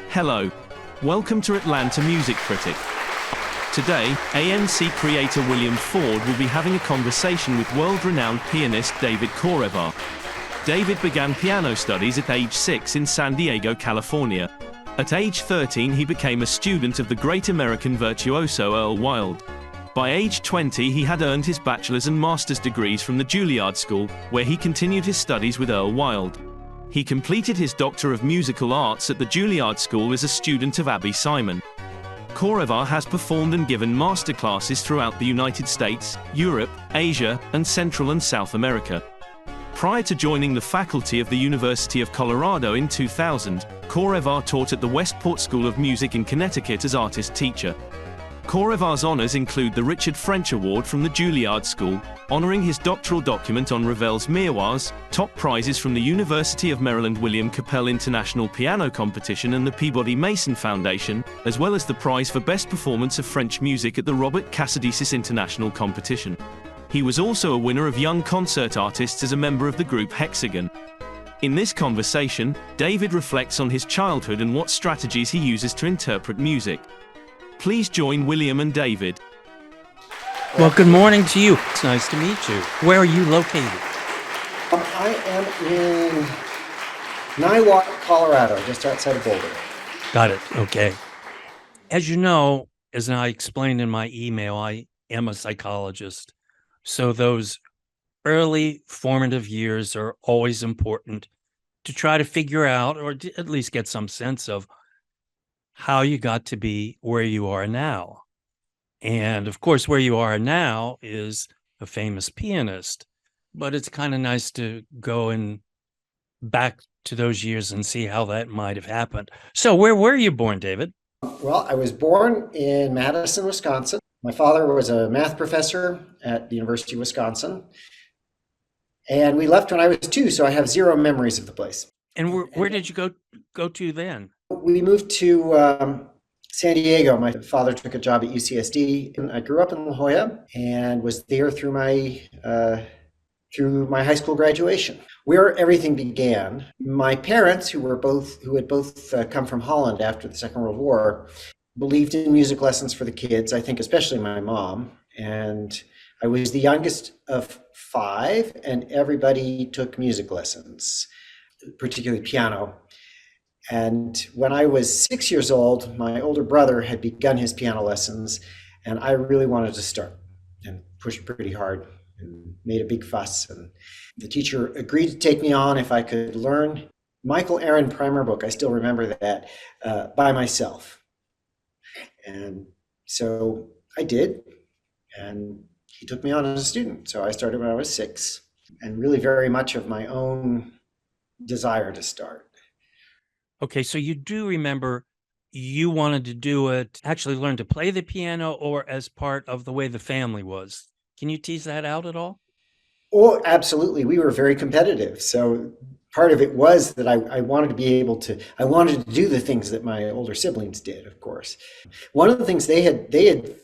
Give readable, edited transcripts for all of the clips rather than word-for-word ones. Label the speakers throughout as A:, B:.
A: Hello. Welcome to Atlanta Music Critic. Today, ANC creator William Ford will be having a conversation with world-renowned pianist David Korevaar. David began piano studies at age 6 in San Diego, California. At age 13 he became a student of the great American virtuoso Earl Wild. By age 20 he had earned his bachelor's and master's degrees from the Juilliard School, where he continued his studies with Earl Wild. He completed his Doctor of Musical Arts at the Juilliard School as a student of Abbey Simon. Korevaar has performed and given masterclasses throughout the United States, Europe, Asia, and Central and South America. Prior to joining the faculty of the University of Colorado in 2000, Korevaar taught at the Westport School of Music in Connecticut as artist teacher. Korevaar's honors include the Richard French Award from the Juilliard School, honoring his doctoral document on Ravel's Miroirs, top prizes from the University of Maryland William Kapell International Piano Competition and the Peabody-Mason Foundation, as well as the prize for Best Performance of French Music at the Robert Casadesus International Competition. He was also a winner of Young Concert Artists as a member of the group Hexagon. In this conversation, David reflects on his childhood and what strategies he uses to interpret music. Please join William and David.
B: Well, good morning to you. It's nice to meet you. Where are you located?
C: I am in Niwot, Colorado, just outside of Boulder.
B: Got it. Okay. As you know, as I explained in my email, I am a psychologist. So those early formative years are always important to try to figure out, or to at least get some sense of, how you got to be where you are now. And of course, where you are now is a famous pianist, but it's kind of nice to go and back to those years and see how that might have happened. So where were you born, David?
C: Well, I was born in Madison, Wisconsin. My father was a math professor at the University of Wisconsin. And we left when I was 2, so I have zero memories of the place.
B: And where did you go to then?
C: We moved to San Diego. My father took a job at UCSD, and I grew up in La Jolla and was there through my high school graduation, where everything began. My parents, who had both come from Holland after the Second World War, believed in music lessons for the kids. I think especially my mom. And I was the youngest of 5, and everybody took music lessons, particularly piano. And when I was 6 years old, my older brother had begun his piano lessons, and I really wanted to start and pushed pretty hard and made a big fuss. And the teacher agreed to take me on if I could learn Michael Aaron primer book. I still remember that by myself. And so I did, and he took me on as a student. So I started when I was 6, and really very much of my own desire to start.
B: Okay, so you do remember you wanted to do it, actually learn to play the piano, or as part of the way the family was. Can you tease that out at all?
C: Oh, absolutely. We were very competitive. So part of it was that I wanted to do the things that my older siblings did, of course. One of the things they had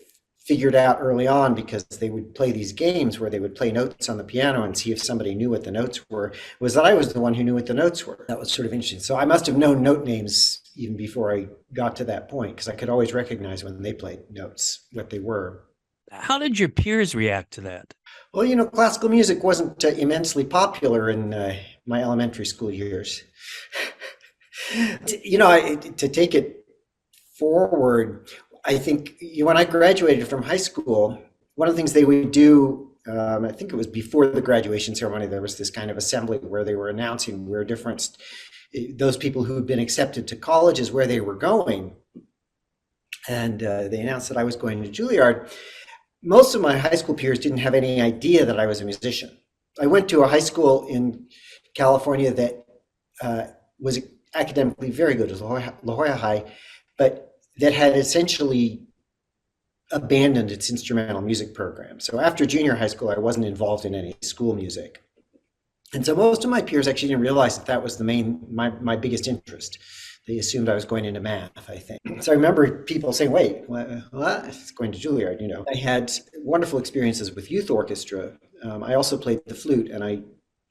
C: figured out early on, because they would play these games where they would play notes on the piano and see if somebody knew what the notes were, was that I was the one who knew what the notes were. That was sort of interesting. So I must have known note names even before I got to that point, because I could always recognize when they played notes, what they were.
B: How did your peers react to that?
C: Well, classical music wasn't immensely popular in my elementary school years. To take it forward, I think when I graduated from high school, one of the things they would do, I think it was before the graduation ceremony, there was this kind of assembly where they were announcing where those people who had been accepted to colleges, where they were going. And they announced that I was going to Juilliard. Most of my high school peers didn't have any idea that I was a musician. I went to a high school in California that was academically very good, it was La Jolla High, but that had essentially abandoned its instrumental music program. So after junior high school, I wasn't involved in any school music. And so most of my peers actually didn't realize that was my biggest interest. They assumed I was going into math, I think. So I remember people saying, wait, what? It's going to Juilliard, I had wonderful experiences with youth orchestra. I also played the flute, and I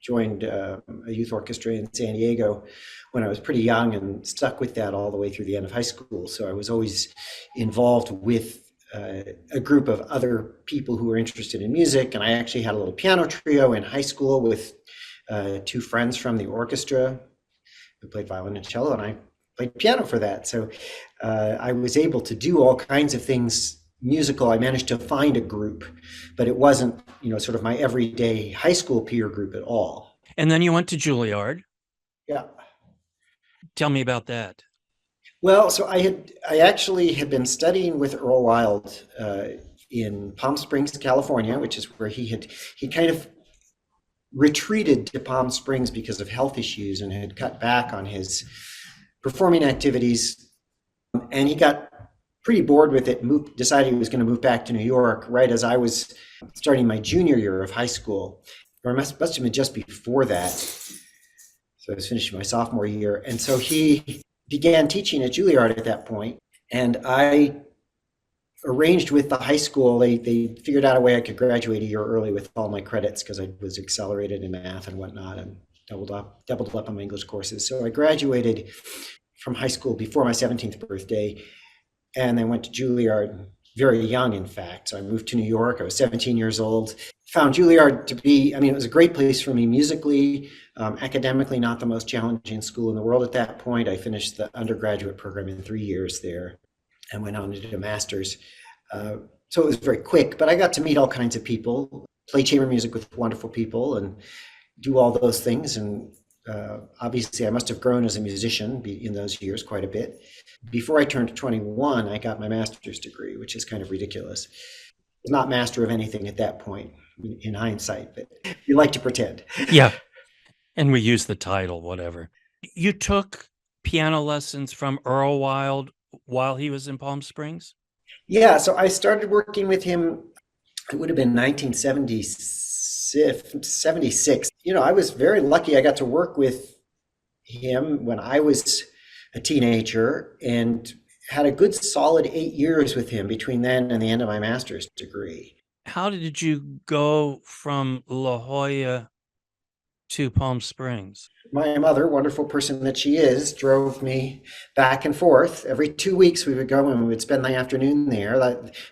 C: joined a youth orchestra in San Diego when I was pretty young and stuck with that all the way through the end of high school. So I was always involved with a group of other people who were interested in music. And I actually had a little piano trio in high school with two friends from the orchestra who played violin and cello, and I played piano for that. So I was able to do all kinds of things musical. I managed to find a group, but it wasn't, sort of my everyday high school peer group at all.
B: And then you went to Juilliard.
C: Yeah.
B: Tell me about that.
C: Well, so I actually had been studying with Earl Wild in Palm Springs, California, which is where he kind of retreated to Palm Springs because of health issues and had cut back on his performing activities. And he got pretty bored with it, decided he was going to move back to New York right as I was starting my junior year of high school, or must have been just before that. So I was finishing my sophomore year. And so he began teaching at Juilliard at that point. And I arranged with the high school, they figured out a way I could graduate a year early with all my credits because I was accelerated in math and whatnot and doubled up on my English courses. So I graduated from high school before my 17th birthday, and then went to Juilliard very young, in fact. So I moved to New York. I was 17 years old. Found Juilliard to be, it was a great place for me musically, academically, not the most challenging school in the world at that point. I finished the undergraduate program in 3 years there and went on to do a master's. So it was very quick, but I got to meet all kinds of people, play chamber music with wonderful people and do all those things. And obviously I must have grown as a musician in those years quite a bit. Before I turned 21, I got my master's degree, which is kind of ridiculous. I was not master of anything at that point in hindsight, but you like to pretend.
B: Yeah. And we use the title, whatever. You took piano lessons from Earl Wild while he was in Palm Springs?
C: Yeah, so I started working with him, it would have been 1976. I was very lucky. I got to work with him when I was a teenager and had a good solid 8 years with him between then and the end of my master's degree.
B: How did you go from La Jolla to Palm Springs?
C: My mother, wonderful person that she is, drove me back and forth. Every 2 weeks we would go and we would spend the afternoon there.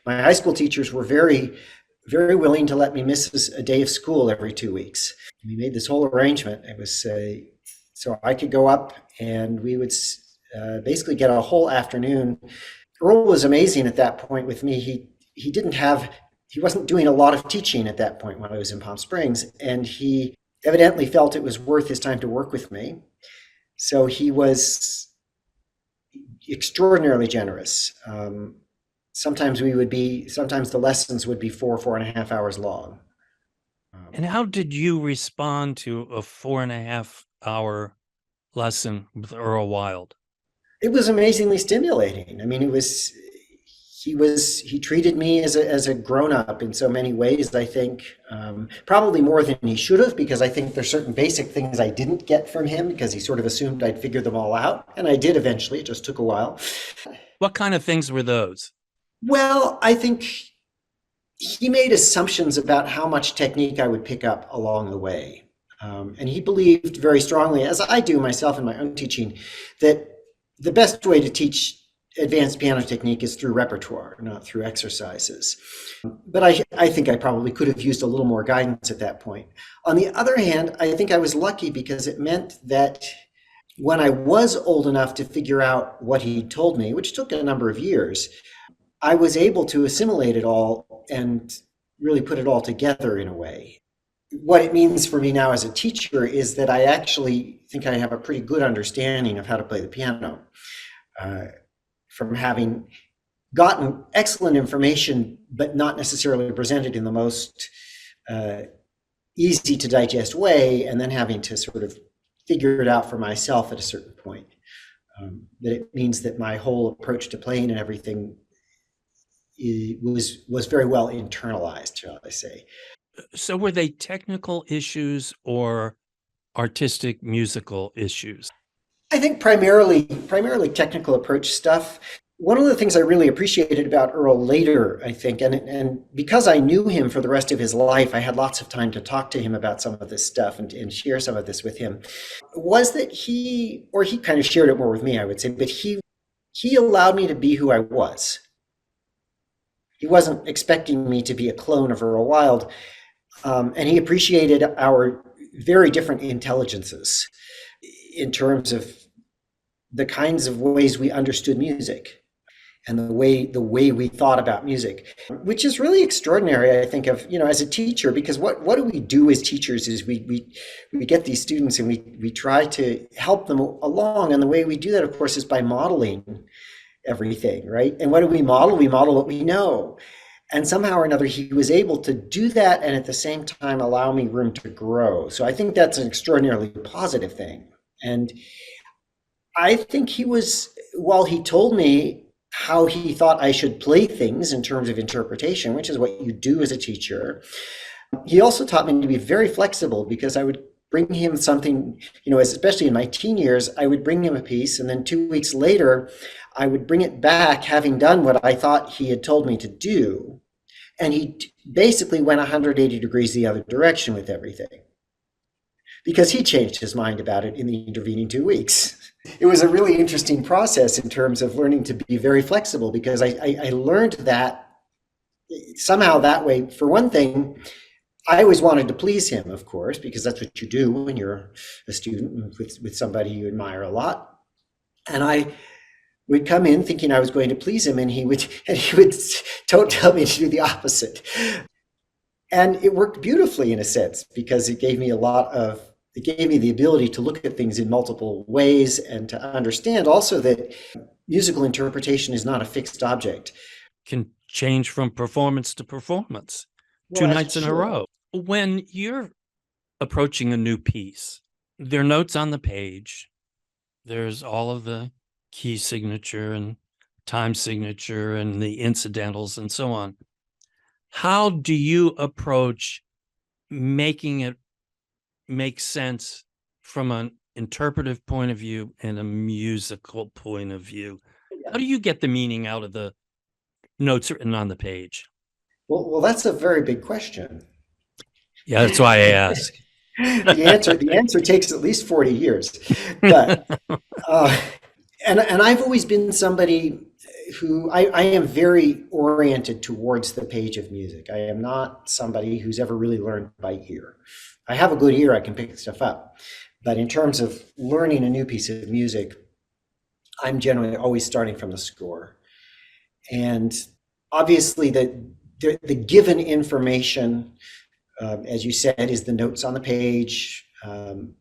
C: My high school teachers were very, very willing to let me miss a day of school every 2 weeks. We made this whole arrangement. It was so I could go up and we would basically get a whole afternoon. Earl was amazing at that point with me. He wasn't doing a lot of teaching at that point when I was in Palm Springs, and he evidently felt it was worth his time to work with me. So he was extraordinarily generous. Sometimes the lessons would be 4.5 hours long.
B: And how did you respond to a 4.5 hour lesson with Earl Wild?
C: It was amazingly stimulating. He treated me as a grown-up in so many ways, I think, probably more than he should have, because I think there's certain basic things I didn't get from him because he sort of assumed I'd figure them all out. And I did eventually. It just took a while.
B: What kind of things were those?
C: Well, I think he made assumptions about how much technique I would pick up along the way. And he believed very strongly, as I do myself in my own teaching, that the best way to teach advanced piano technique is through repertoire, not through exercises. But I think I probably could have used a little more guidance at that point. On the other hand, I think I was lucky because it meant that when I was old enough to figure out what he told me, which took a number of years, I was able to assimilate it all and really put it all together in a way. What it means for me now as a teacher is that I actually think I have a pretty good understanding of how to play the piano. From having gotten excellent information, but not necessarily presented in the most easy to digest way, and then having to sort of figure it out for myself at a certain point. That it means that my whole approach to playing and everything was very well internalized, shall I say.
B: So were they technical issues or artistic musical issues?
C: I think primarily technical approach stuff. one of the things I really appreciated about Earl later, I think, and because I knew him for the rest of his life, I had lots of time to talk to him about some of this stuff and share some of this with him, was that he kind of shared it more with me, I would say, but he allowed me to be who I was. He wasn't expecting me to be a clone of Earl Wild, and he appreciated our very different intelligences in terms of the kinds of ways we understood music and the way we thought about music, which is really extraordinary, I think, of, as a teacher, because what do we do as teachers is we get these students and we try to help them along, and the way we do that, of course, is by modeling everything, right? And what do we model? We model what we know. And somehow or another, he was able to do that and at the same time allow me room to grow. So I think that's an extraordinarily positive thing. And I think while he told me how he thought I should play things in terms of interpretation, which is what you do as a teacher, he also taught me to be very flexible, because I would bring him something, especially in my teen years, I would bring him a piece, and then 2 weeks later, I would bring it back having done what I thought he had told me to do. And he basically went 180 degrees the other direction with everything, because he changed his mind about it in the intervening 2 weeks. It was a really interesting process in terms of learning to be very flexible, because I learned that somehow that way. For one thing, I always wanted to please him, of course, because that's what you do when you're a student with somebody you admire a lot. And I would come in thinking I was going to please him, and he would tell me to do the opposite. And it worked beautifully in a sense, because it gave me the ability to look at things in multiple ways, and to understand also that musical interpretation is not a fixed object.
B: Can change from performance to performance, two nights in a row. When you're approaching a new piece, there are notes on the page. There's all of the key signature and time signature and the incidentals and so on. How do you approach making it make sense from an interpretive point of view and a musical point of view? How do you get the meaning out of the notes written on the page?
C: Well, that's a very big question.
B: Yeah, that's why I ask.
C: The answer takes at least 40 years. But and I've always been somebody who I am very oriented towards the page of music. I am not somebody who's ever really learned by ear. I have a good ear, I can pick stuff up. But in terms of learning a new piece of music, I'm generally always starting from the score. And obviously the given information, as you said, is the notes on the page, and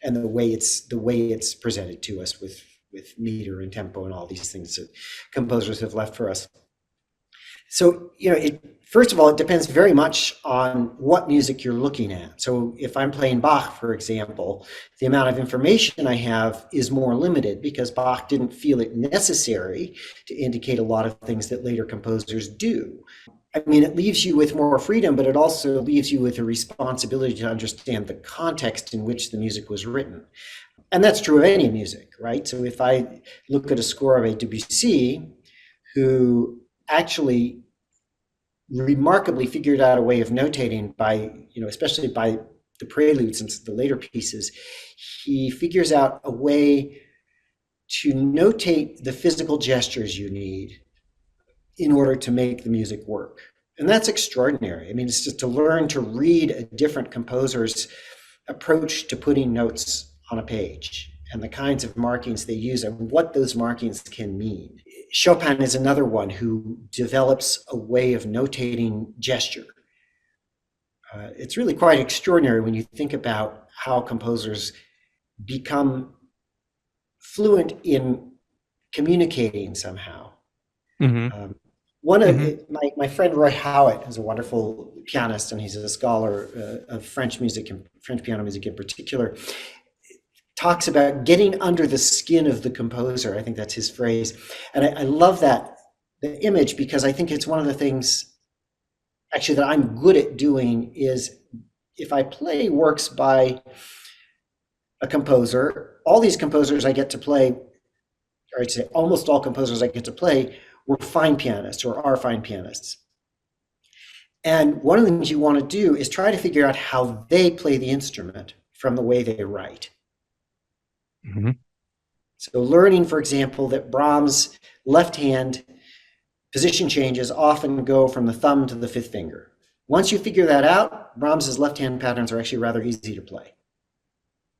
C: the way it's presented to us with meter and tempo and all these things that composers have left for us. So, first of all, it depends very much on what music you're looking at. So if I'm playing Bach, for example, the amount of information I have is more limited, because Bach didn't feel it necessary to indicate a lot of things that later composers do. I mean, it leaves you with more freedom, but it also leaves you with a responsibility to understand the context in which the music was written. And that's true of any music, right? So if I look at a score of a Debussy, who actually remarkably figured out a way of notating by, especially by the preludes and the later pieces, he figures out a way to notate the physical gestures you need in order to make the music work. And that's extraordinary. I mean, it's just to learn to read a different composer's approach to putting notes on a page and the kinds of markings they use and what those markings can mean. Chopin is another one who develops a way of notating gesture. It's really quite extraordinary when you think about how composers become fluent in communicating somehow.
B: Mm-hmm.
C: One of my friend Roy Howitt is a wonderful pianist, and he's a scholar of French music and French piano music in particular. Talks about getting under the skin of the composer. I think that's his phrase, and I love the image, because I think it's one of the things actually that I'm good at doing. Is if I play works by a composer, all these composers I get to play or I'd say almost all composers I get to play were fine pianists or are fine pianists. And one of the things you want to do is try to figure out how they play the instrument from the way they write.
B: Mm-hmm.
C: So learning, for example, that Brahms' left hand position changes often go from the thumb to the fifth finger. Once you figure that out, Brahms's left hand patterns are actually rather easy to play.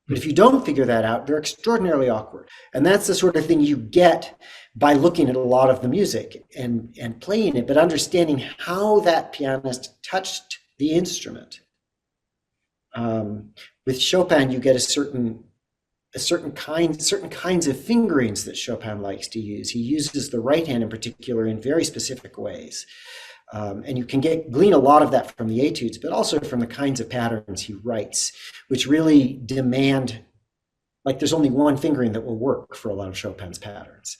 C: But if you don't figure that out, they're extraordinarily awkward. And that's the sort of thing you get by looking at a lot of the music and playing it, but understanding how that pianist touched the instrument. With Chopin, you get certain kinds of fingerings that Chopin likes to use. He uses the right hand in particular in very specific ways. And you can glean a lot of that from the etudes, but also from the kinds of patterns he writes, which really demand, like there's only one fingering that will work for a lot of Chopin's patterns.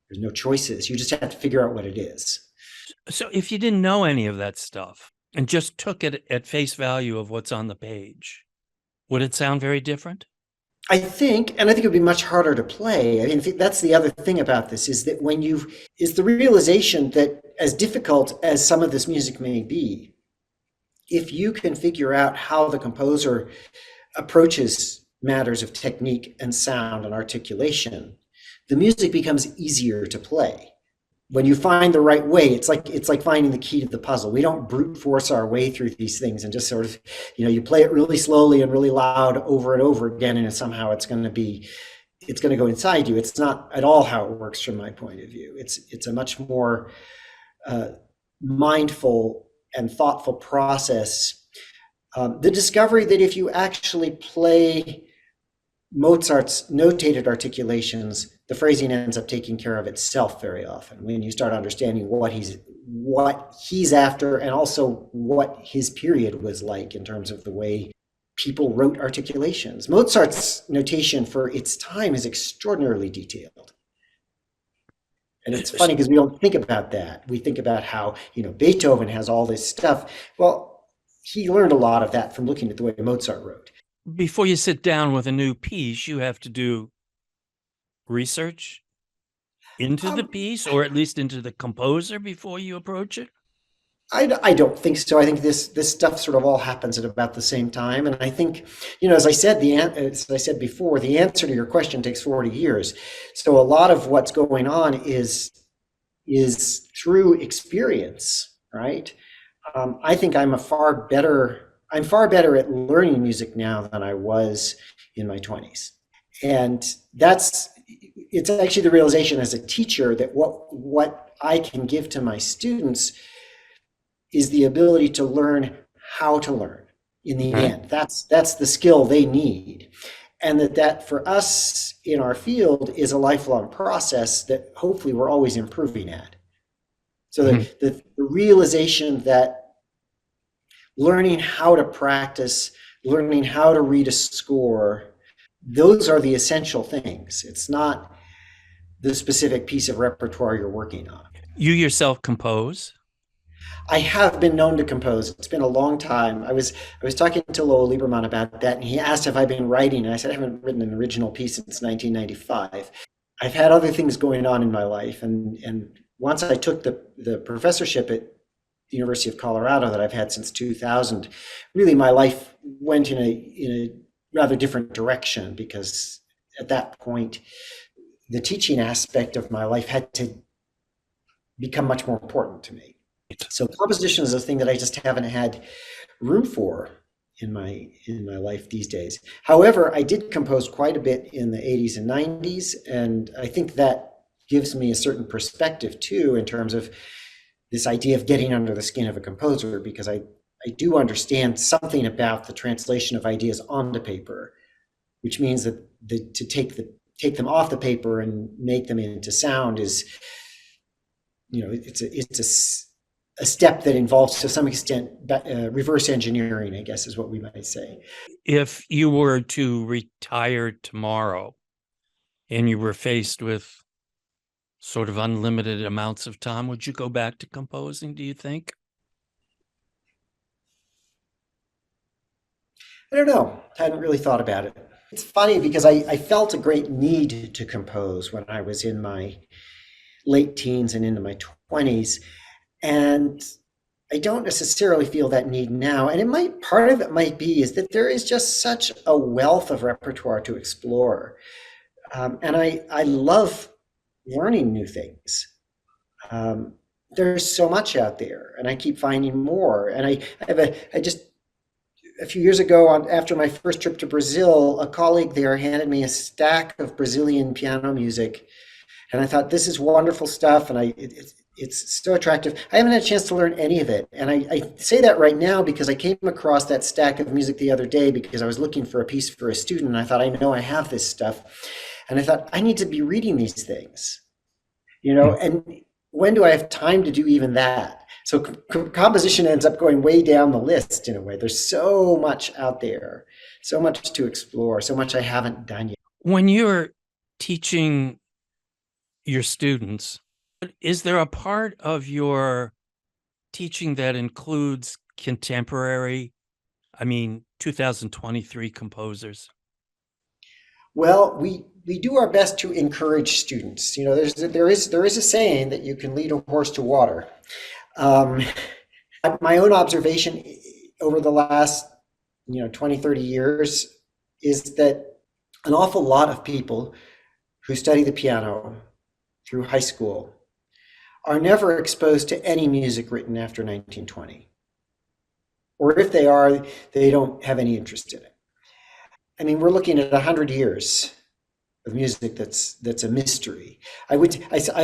C: There's no choices. You just have to figure out what it is.
B: So if you didn't know any of that stuff and just took it at face value of what's on the page, would it sound very different?
C: I think it would be much harder to play. I mean, that's the other thing about this is that is the realization that as difficult as some of this music may be, if you can figure out how the composer approaches matters of technique and sound and articulation, the music becomes easier to play. When you find the right way, it's like finding the key to the puzzle. We don't brute force our way through these things and just sort of, you play it really slowly and really loud over and over again, and somehow it's going to go inside you. It's not at all how it works from my point of view. It's a much more mindful and thoughtful process. The discovery that if you actually play Mozart's notated articulations, the phrasing ends up taking care of itself very often when you start understanding what he's after and also what his period was like in terms of the way people wrote articulations. Mozart's notation for its time is extraordinarily detailed. And it's funny because we don't think about that. We think about how, Beethoven has all this stuff. Well, he learned a lot of that from looking at the way Mozart wrote.
B: Before you sit down with a new piece, you have to do research into the piece, or at least into the composer before you approach it?
C: I don't think so. I think this stuff sort of all happens at about the same time. And I think, as I said before, the answer to your question takes 40 years. So a lot of what's going on is through experience, right? I think I'm far better at learning music now than I was in my 20s. And it's actually the realization as a teacher that what I can give to my students is the ability to learn how to learn in the end. That's the skill they need. And that for us in our field is a lifelong process that hopefully we're always improving at. So the realization that learning how to practice, learning how to read a score, those are the essential things. It's not the specific piece of repertoire you're working on.
B: You yourself compose?
C: I have been known to compose. It's been a long time. I was talking to Lowell Lieberman about that, and he asked if I've been writing, and I said I haven't written an original piece since 1995. I've had other things going on in my life, and once I took the professorship at the University of Colorado that I've had since 2000, really my life went in a rather different direction, because at that point, the teaching aspect of my life had to become much more important to me. So composition is a thing that I just haven't had room for in my life these days. However, I did compose quite a bit in the 80s and 90s, and I think that gives me a certain perspective too in terms of this idea of getting under the skin of a composer, because I do understand something about the translation of ideas onto paper, which means that to take them off the paper and make them into sound is, it's a step that involves, to some extent, reverse engineering, I guess is what we might say.
B: If you were to retire tomorrow and you were faced with sort of unlimited amounts of time, would you go back to composing, do you think?
C: I don't know. I hadn't really thought about it. It's funny because I felt a great need to compose when I was in my late teens and into my 20s. And I don't necessarily feel that need now. And part of it might be is that there is just such a wealth of repertoire to explore. And I love learning new things. There's so much out there, and I keep finding more. And I just a few years ago, after my first trip to Brazil, a colleague there handed me a stack of Brazilian piano music, and I thought, this is wonderful stuff, and it's so attractive. I haven't had a chance to learn any of it, and I say that right now because I came across that stack of music the other day because I was looking for a piece for a student, and I thought, I know I have this stuff, and I thought, I need to be reading these things, and when do I have time to do even that? So composition ends up going way down the list in a way. There's so much out there, so much to explore, so much I haven't done yet.
B: When you're teaching your students, is there a part of your teaching that includes contemporary, 2023 composers?
C: Well, we do our best to encourage students. There is a saying that you can lead a horse to water. My own observation over the last 20, 30 years is that an awful lot of people who study the piano through high school are never exposed to any music written after 1920. Or if they are, they don't have any interest in it. We're looking at 100 years of music that's a mystery. I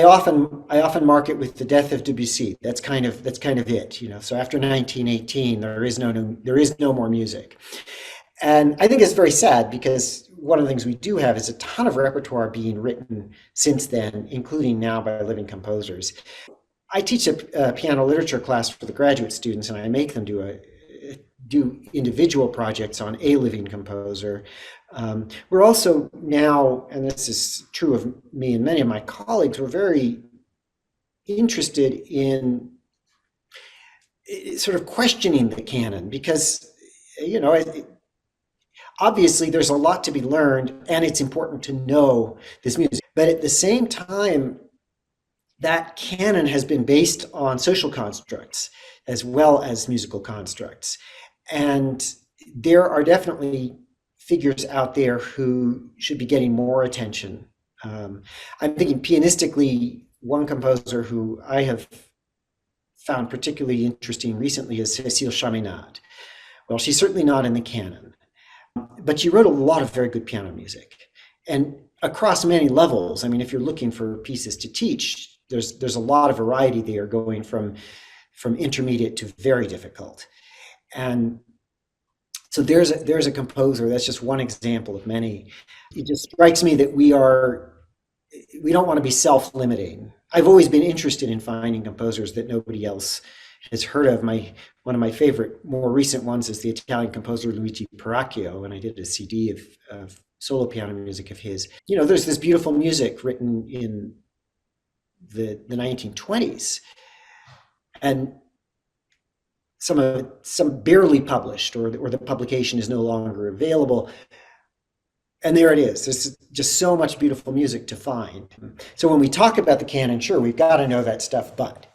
C: often mark it with the death of Debussy. That's kind of it. So after 1918, there is no more music, and I think it's very sad because one of the things we do have is a ton of repertoire being written since then, including now by living composers. I teach a piano literature class for the graduate students, and I make them do individual projects on a living composer. We're also now, and this is true of me and many of my colleagues, we're very interested in sort of questioning the canon because, obviously there's a lot to be learned and it's important to know this music. But at the same time, that canon has been based on social constructs as well as musical constructs. And there are definitely figures out there who should be getting more attention. I'm thinking pianistically, one composer who I have found particularly interesting recently is Cécile Chaminade. Well, she's certainly not in the canon, but she wrote a lot of very good piano music. And across many levels, if you're looking for pieces to teach, there's a lot of variety there, going from intermediate to very difficult. And so there's a composer. That's just one example of many. It just strikes me that we don't want to be self-limiting. I've always been interested in finding composers that nobody else has heard of. One of my favorite, more recent ones is the Italian composer Luigi Paracchio, and I did a CD of solo piano music of his. There's this beautiful music written in the 1920s, and some barely published, or the publication is no longer available. And there it is. There's just so much beautiful music to find. So when we talk about the canon, sure, we've got to know that stuff, but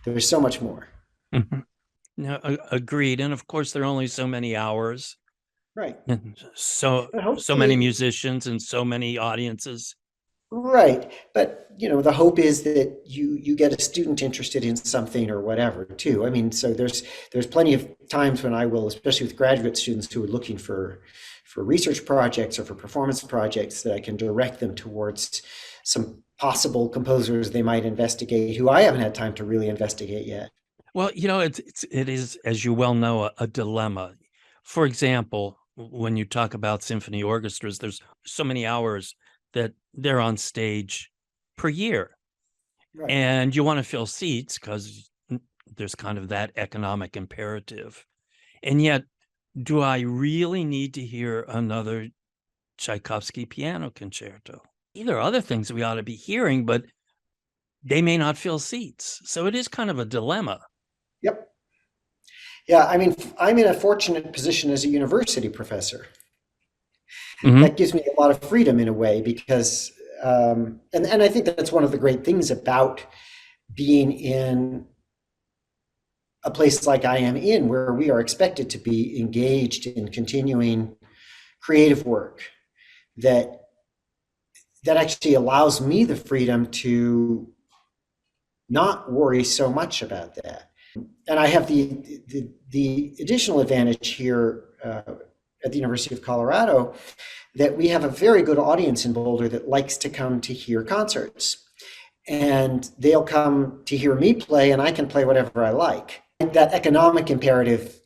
C: there's so much more.
B: Mm-hmm. No, agreed. And of course, there are only so many hours.
C: Right.
B: And so many musicians and so many audiences.
C: Right. But, the hope is that you get a student interested in something or whatever too. So there's plenty of times when I will, especially with graduate students who are looking for research projects or for performance projects, that I can direct them towards some possible composers they might investigate who I haven't had time to really investigate yet.
B: Well, it is, as you well know, a dilemma. For example, when you talk about symphony orchestras, there's so many hours that they're on stage per year. Right. And you want to fill seats because there's kind of that economic imperative. And yet, do I really need to hear another Tchaikovsky piano concerto? There are other things we ought to be hearing, but they may not fill seats. So it is kind of a dilemma.
C: Yep. Yeah, I'm in a fortunate position as a university professor.
B: Mhm.
C: That gives me a lot of freedom in a way because, and I think that's one of the great things about being in a place like I am in, where we are expected to be engaged in continuing creative work that actually allows me the freedom to not worry so much about that. And I have the additional advantage here at the University of Colorado that we have a very good audience in Boulder that likes to come to hear concerts. And they'll come to hear me play, and I can play whatever I like. That economic imperative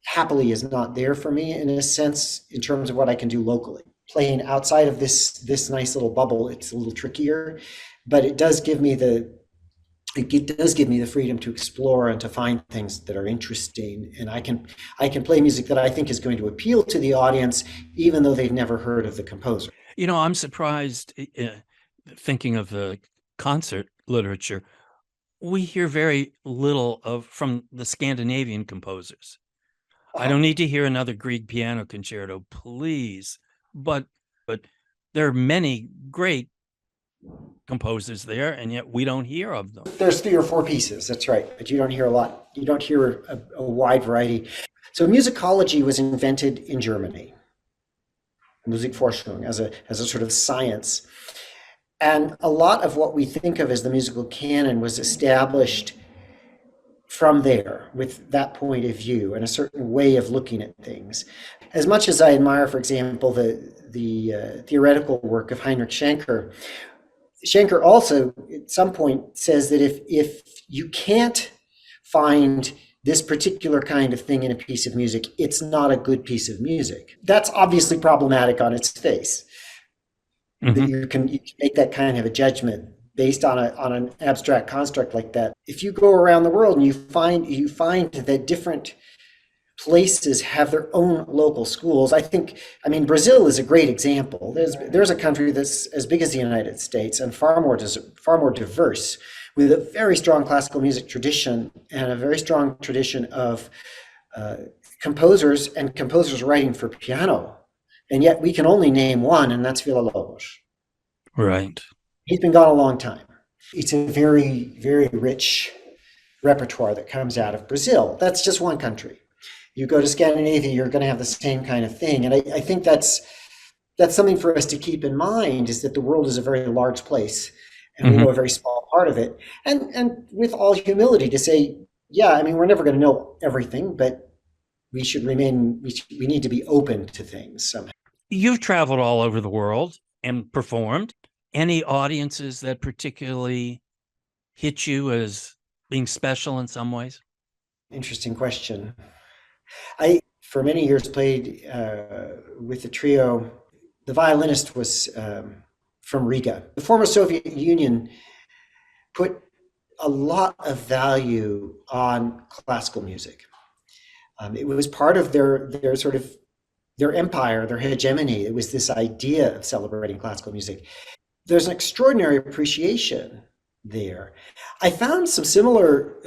C: happily is not there for me in a sense in terms of what I can do locally. Playing outside of this nice little bubble, it's a little trickier, but it does give me the freedom to explore and to find things that are interesting, and I can play music that I think is going to appeal to the audience, even though they've never heard of the composer.
B: I'm surprised, thinking of the concert literature, we hear very little from the Scandinavian composers. I don't need to hear another Grieg piano concerto, please, but there are many great composers there, and yet we don't hear of them.
C: There's 3 or 4 pieces, that's right, but you don't hear a lot. You don't hear a wide variety. So musicology was invented in Germany, Musikforschung, as a sort of science. And a lot of what we think of as the musical canon was established from there, with that point of view and a certain way of looking at things. As much as I admire, for example, the theoretical work of Heinrich Schenker, Schenker also at some point says that if you can't find this particular kind of thing in a piece of music, it's not a good piece of music. That's obviously problematic on its face.
B: Mhm.
C: That you can make that kind of a judgment based on an abstract construct like that. If you go around the world and you find that different places have their own local schools. I mean, Brazil is a great example. There's a country that's as big as the United States and far more diverse, with a very strong classical music tradition and a very strong tradition of composers writing for piano. And yet we can only name one, and that's Villa-Lobos.
B: Right.
C: He's been gone a long time. It's a very, very rich repertoire that comes out of Brazil. That's just one country. You go to Scandinavia, you're going to have the same kind of thing. And I think that's something for us to keep in mind, is that the world is a very large place and we know a very small part of it. And with all humility to say, yeah, I mean, we're never going to know everything, but we need to be open to things somehow.
B: You've traveled all over the world and performed. Any audiences that particularly hit you as being special in some ways?
C: Interesting question. I, for many years, played with the trio. The violinist was from Riga. The former Soviet Union put a lot of value on classical music. It was part of their sort of their empire, their hegemony. It was this idea of celebrating classical music. There's an extraordinary appreciation there. I found some similar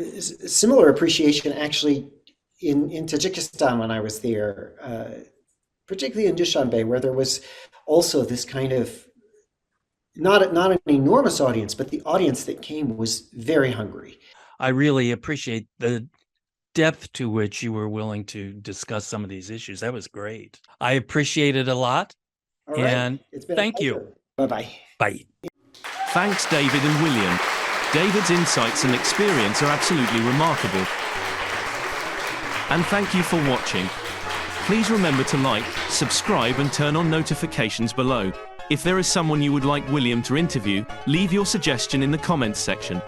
C: appreciation actually in Tajikistan when I was there, particularly in Dushanbe, where there was also this kind of not an enormous audience, but the audience that came was very hungry.
B: I really appreciate the depth to which you were willing to discuss some of these issues. That was great. I appreciate it a lot.
C: All right.
B: And
C: It's been
B: thank
C: a
B: you.
C: pleasure. Bye-bye.
B: Bye.
A: Thanks, David and William. David's insights and experience are absolutely remarkable. And thank you for watching. Please remember to like, subscribe, and turn on notifications below. If there is someone you would like William to interview, leave your suggestion in the comments section.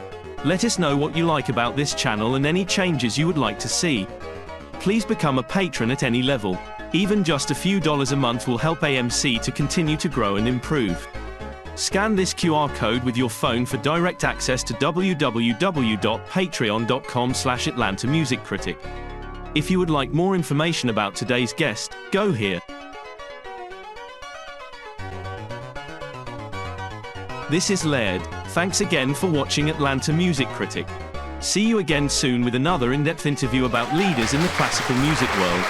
A: Let us know what you like about this channel and any changes you would like to see. Please become a patron at any level. Even just a few dollars a month will help AMC to continue to grow and improve. Scan this QR code with your phone for direct access to www.patreon.com/AtlantaMusicCritic. If you would like more information about today's guest, go here. This is Laird. Thanks again for watching Atlanta Music Critic. See you again soon with another in-depth interview about leaders in the classical music world.